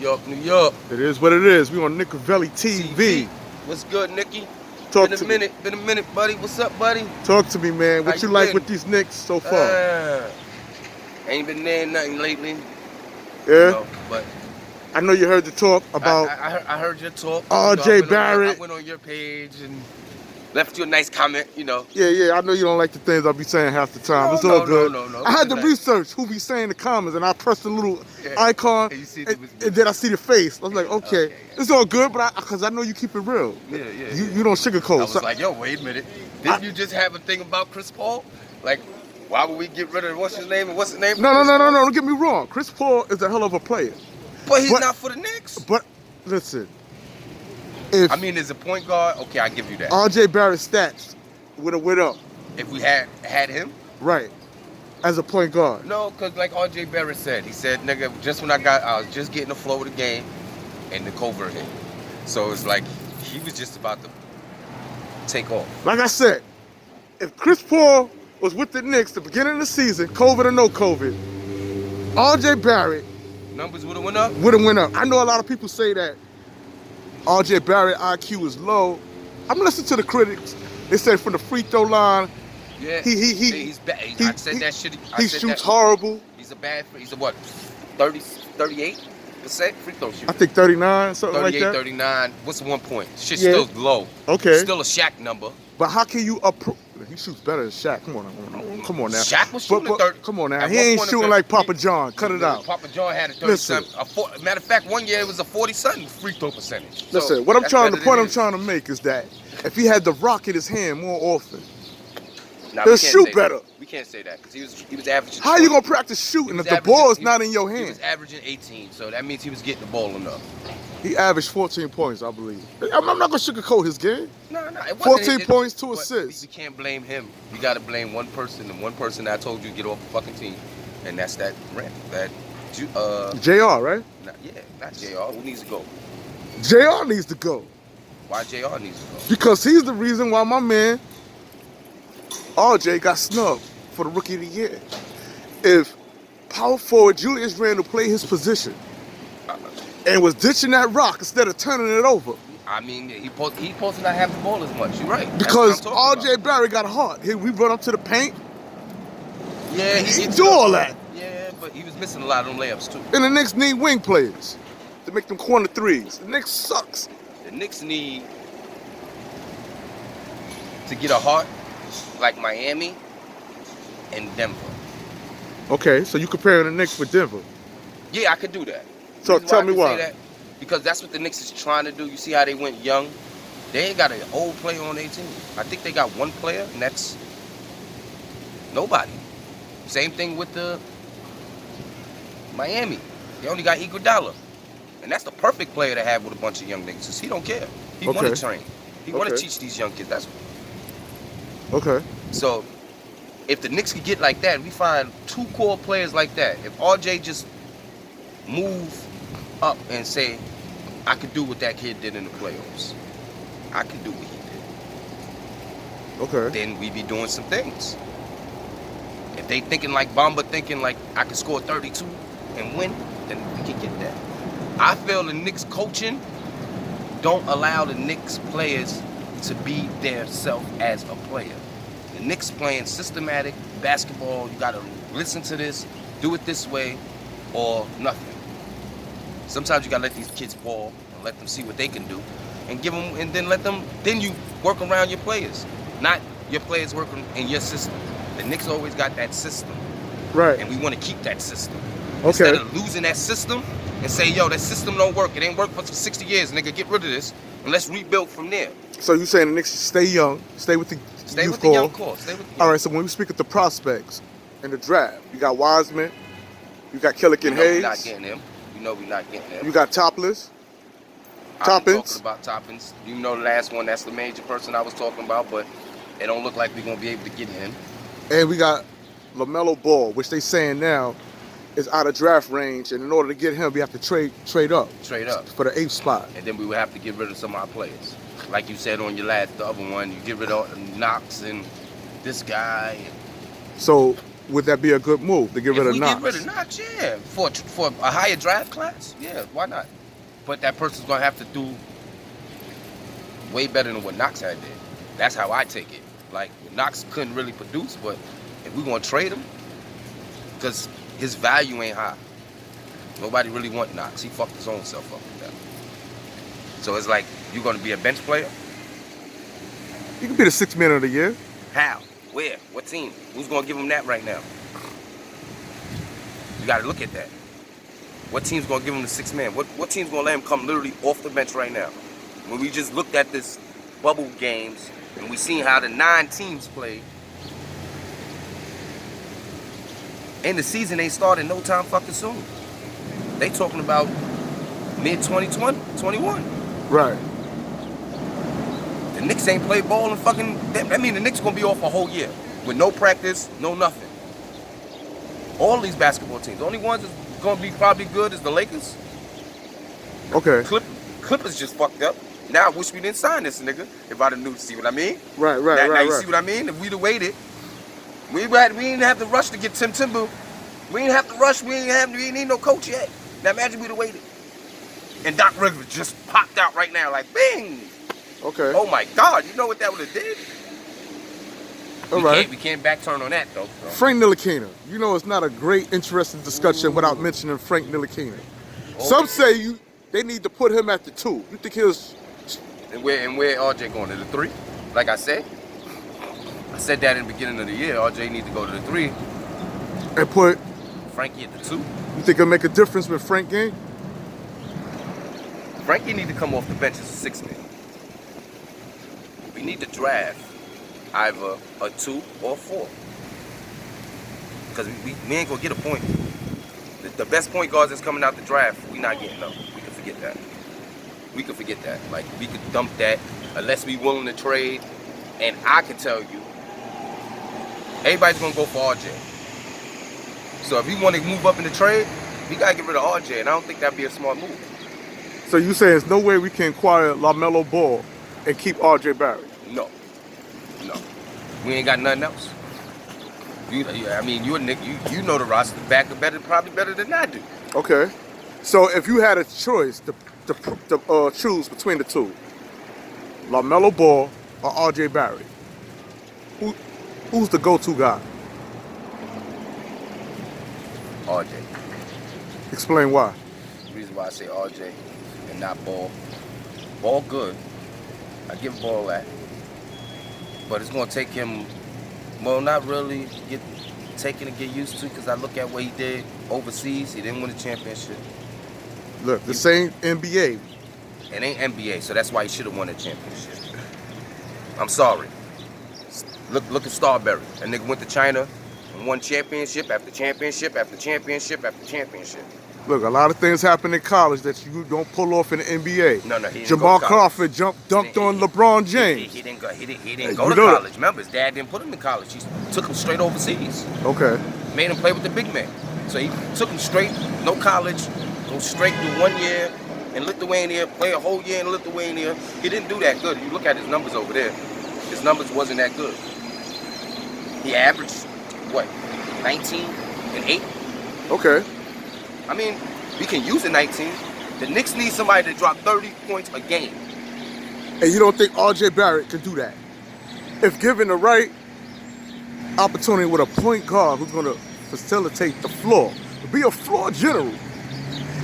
York, New York. It is what it is. We on Nickavelli TV. What's good, Nicky? Talk been to a minute. Been a minute, buddy. What's up, buddy? Talk to me, man. What How you you like been? with these Knicks so far? Ain't been there nothing lately. Yeah? You know, but I know you heard the talk about I heard your talk. R.J. Barrett. I went on your page and left you a nice comment, you know. Yeah. I know you don't like the things I be saying half the time. It's all good. No. I had to research who be saying the comments, and I pressed the little icon, and then I see the face. I was like, okay. It's all good, but because I know you keep it real. Yeah. You don't sugarcoat. I was like, yo, wait a minute. Didn't you just have a thing about Chris Paul? Like, why would we get rid of what's his name? No. Don't get me wrong. Chris Paul is a hell of a player. But he's not for the Knicks. But listen, as a point guard, okay, I give you that. R.J. Barrett stats would have went up. If we had him? Right. As a point guard. No, because like R.J. Barrett said, he said, nigga, I was just getting the flow of the game and the covert hit. So it's like he was just about to take off. Like I said, if Chris Paul was with the Knicks at the beginning of the season, COVID or no COVID, R.J. Barrett numbers would have went up? Would have went up. I know a lot of people say that R.J. Barrett IQ is low. I'm listening to the critics. They say from the free throw line, he's bad. I said that shit. He shoots horrible. He's a what? 38% free throw shooter. I think 39, something like that. 39. What's 1 point? Shit's still low. Okay. Still a Shaq number. But how can you approve? He shoots better than Shaq. Come on now. Shaq was shooting 30. Come on now. He ain't shooting like Papa John. Cut it out. Papa John had a 30-something. Matter of fact, one year it was a 40-something free throw percentage. Listen, the point I'm trying to make is that if he had the rock in his hand more often, he'll shoot better. We can't say that because he was averaging. How you gonna practice shooting if the ball is not in your hand? He was averaging 18, so that means he was getting the ball enough. He averaged 14 points, I believe. I'm not gonna sugarcoat his game. No, it wasn't. 14 points, 2 assists. You can't blame him. You got to blame one person, and one person I told you to get off the fucking team, and that's that rant. JR, right? Not JR. Who needs to go? JR needs to go. Why JR needs to go? Because he's the reason why my man RJ got snubbed for the Rookie of the Year. If power forward Julius Randle played his position and was ditching that rock instead of turning it over. I mean, he supposed to not have the ball as much. You're right. Because R.J. Barrett got hot. We run up to the paint. Yeah, he do all that. Yeah, but he was missing a lot of them layups too. And the Knicks need wing players to make them corner threes. The Knicks sucks. The Knicks need to get a heart like Miami and Denver. Okay, so you comparing the Knicks with Denver? Yeah, I could do that. So tell me why. Because that's what the Knicks is trying to do. You see how they went young? They ain't got an old player on their team. I think they got one player, and that's nobody. Same thing with the Miami. They only got Iguodala. And that's the perfect player to have with a bunch of young niggas. Because he don't care. He want to train. He want to teach these young kids. That's okay. So if the Knicks could get like that, we find 2 core players like that. If RJ just move up and say, I could do what that kid did in the playoffs. I can do what he did. Okay. Then we be doing some things. If they thinking like Bamba, thinking like I can score 32 and win, then we can get that. I feel the Knicks coaching don't allow the Knicks players to be their self as a player. The Knicks playing systematic basketball. You gotta listen to this, do it this way, or nothing. Sometimes you gotta let these kids ball and let them see what they can do, and give them, and then let them. Then you work around your players, not your players working in your system. The Knicks always got that system, right? And we want to keep that system. Okay. Instead of losing that system and say, yo, that system don't work. It ain't worked for 60 years, nigga. Get rid of this and let's rebuild from there. So you saying the Knicks should stay young, stay with the young core. All right. So when we speak of the prospects in the draft, you got Wiseman, you got Killian Hayes. We're not getting him. We're not getting him. You got Toppins. I'm talking about Toppins. You know the last one, that's the major person I was talking about, but it don't look like we're going to be able to get him. And we got LaMelo Ball, which they saying now is out of draft range, and in order to get him, we have to trade up. Trade up. For the 8th spot. And then we would have to get rid of some of our players. Like you said on your the other one, you get rid of Knox and this guy. So would that be a good move to get rid of Knox? If we get rid of Knox, yeah, for a higher draft class, yeah, why not? But that person's gonna have to do way better than what Knox had did. That's how I take it. Like Knox couldn't really produce, but if we're gonna trade him, because his value ain't high. Nobody really want Knox. He fucked his own self up with that. So it's like you're gonna be a bench player. You can be the 6th man of the year. How? Where? What team? Who's gonna give him that right now? You gotta look at that. What team's gonna give him the 6th man? What team's gonna let him come literally off the bench right now? When we just looked at this bubble games and we seen how the 9 teams played, and the season ain't started no time fucking soon. They talking about mid-2020, 21. Right. The Knicks ain't played ball in fucking... That mean the Knicks gonna be off a whole year with no practice, no nothing. All these basketball teams. The only ones that's gonna be probably good is the Lakers. Okay. Clippers just fucked up. Now I wish we didn't sign this nigga. If I'd have knew, see what I mean? Right. Now you see what I mean? If we'd have waited, we didn't have to rush to get Tim Tebow. We didn't have to rush. We didn't need no coach yet. Now imagine we'd have waited. And Doc Rivers just popped out right now like bing. Okay. Oh my God, you know what that would have did? All right. We can't back turn on that though. Frank Ntilikina. You know it's not a great, interesting discussion without mentioning Frank Ntilikina. Some say they need to put him at the 2. You think he'll... And where RJ going? To the 3? Like I said that in the beginning of the year. RJ needs to go to the 3. And put Frankie at the 2. You think it'll make a difference with Frank game? Frankie need to come off the bench as a 6 man. We need to draft either a 2 or 4. Because we ain't gonna get a point. The best point guards that's coming out the draft, we not getting them. We can forget that. We could forget that. Like, we could dump that unless we willing to trade. And I can tell you, everybody's going to go for RJ. So if we want to move up in the trade, we got to get rid of RJ. And I don't think that'd be a smart move. So you say there's no way we can acquire LaMelo Ball and keep R.J. Barrett? No. We ain't got nothing else. I mean, you a Nick, you know the roster probably better than I do. Okay. So if you had a choice to choose between the 2, LaMelo Ball or R.J. Barrett, who's the go-to guy? RJ. Explain why. The reason why I say RJ and not Ball. Ball good. I give Ball that. But it's going to take him, well, not really get used to, because I look at what he did overseas. He didn't win a championship. Look, this ain't NBA. It ain't NBA, so that's why he should have won a championship. I'm sorry. Look at Starberry. That nigga went to China and won championship after championship after championship after championship. Look, a lot of things happen in college that you don't pull off in the NBA. No, he didn't Jamal go to Crawford dunked on LeBron James. He didn't go to college. Remember, his dad didn't put him to college. He took him straight overseas. Okay. Made him play with the big man. So he took him straight, no college, go straight through 1 year in Lithuania, play a whole year in Lithuania. He didn't do that good. You look at his numbers over there. His numbers wasn't that good. He averaged, what, 19 and 8? Okay. I mean, we can use a 19. The Knicks need somebody to drop 30 points a game. And you don't think R.J. Barrett can do that? If given the right opportunity with a point guard who's going to facilitate the floor, be a floor general,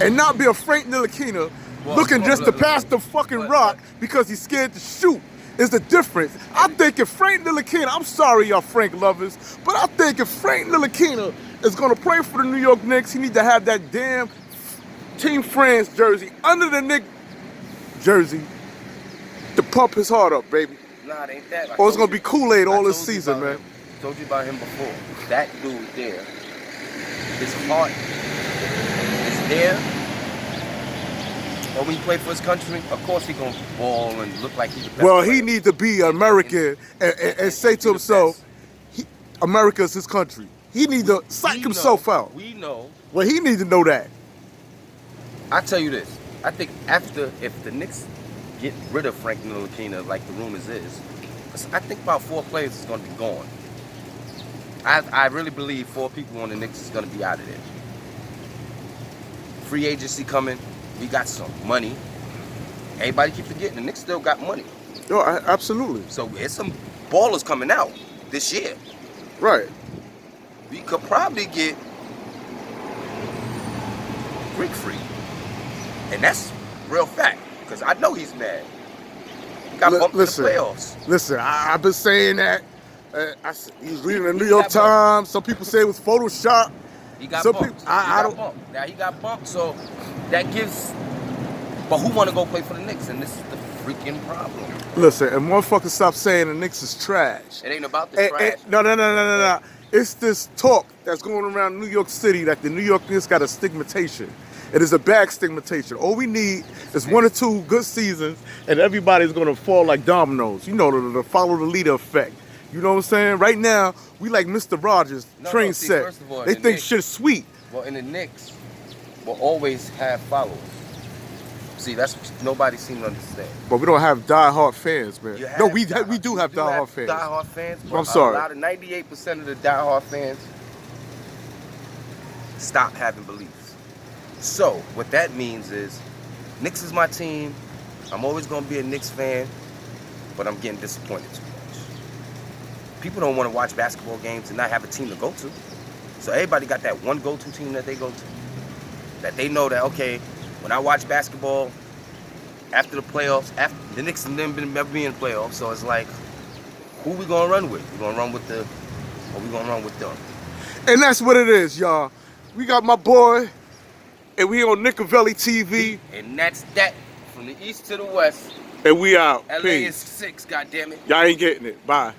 and not be a Frank Ntilikina looking just to pass the fucking rock because he's scared to shoot, is the difference. I think if Frank Ntilikina, I'm sorry y'all Frank lovers, but I think if Frank Ntilikina is going to play for the New York Knicks, he need to have that damn Team France jersey under the Knicks jersey to pump his heart up, baby. Nah, it ain't that. Or it's going to be Kool-Aid all this season, man. I told you about him before. That dude there, his heart is there. But when he play for his country, of course he gonna ball and look like he's the best. Well, player. he need to be American and say to himself, America is his country. He need to psych himself out. We know. Well, he need to know that. I tell you this. I think if the Knicks get rid of Frank Ntilikina like the rumors is, I think about 4 players is gonna be gone. I really believe 4 people on the Knicks is gonna be out of there. Free agency coming. We got some money. Everybody keep forgetting the Knicks still got money. Yo, absolutely. So it's some ballers coming out this year. Right. We could probably get Greek free. And that's real fact. Because I know he's mad. He got bumped in the playoffs. Listen, I've been saying that. He was reading the New York Times. Some people say it was Photoshop. He got bumped. Now he got bumped, so that gives. But who want to go play for the Knicks? And this is the freaking problem. Listen, and motherfuckers stop saying the Knicks is trash. It ain't about the trash. No. It's this talk that's going around New York City that the New York Knicks got a stigmatization. It is a bad stigmatization. All we need is 1 or 2 good seasons, and everybody's going to fall like dominoes. You know, the follow the leader effect. You know what I'm saying? Right now, we like Mr. Rogers, train set. First of all, they think shit's sweet. Well, in the Knicks, we'll always have followers. See, that's what nobody seems to understand. But we don't have die-hard fans, man. No, we do have die-hard fans. Die-hard fans, but I'm sorry. A lot of 98% of the die-hard fans stop having beliefs. So, what that means is, Knicks is my team. I'm always going to be a Knicks fan, but I'm getting disappointed too much. People don't want to watch basketball games and not have a team to go to. So everybody got that one go-to team that they go to. That they know that, okay, when I watch basketball, after the playoffs, after the Knicks have never been in the playoffs, so it's like, who we gonna run with? We gonna run with or we gonna run with them? And that's what it is, y'all. We got my boy, and we on Nicovelli TV. And that's that, from the east to the west. And we out. LA Peace. is 6, goddammit. Y'all ain't getting it. Bye.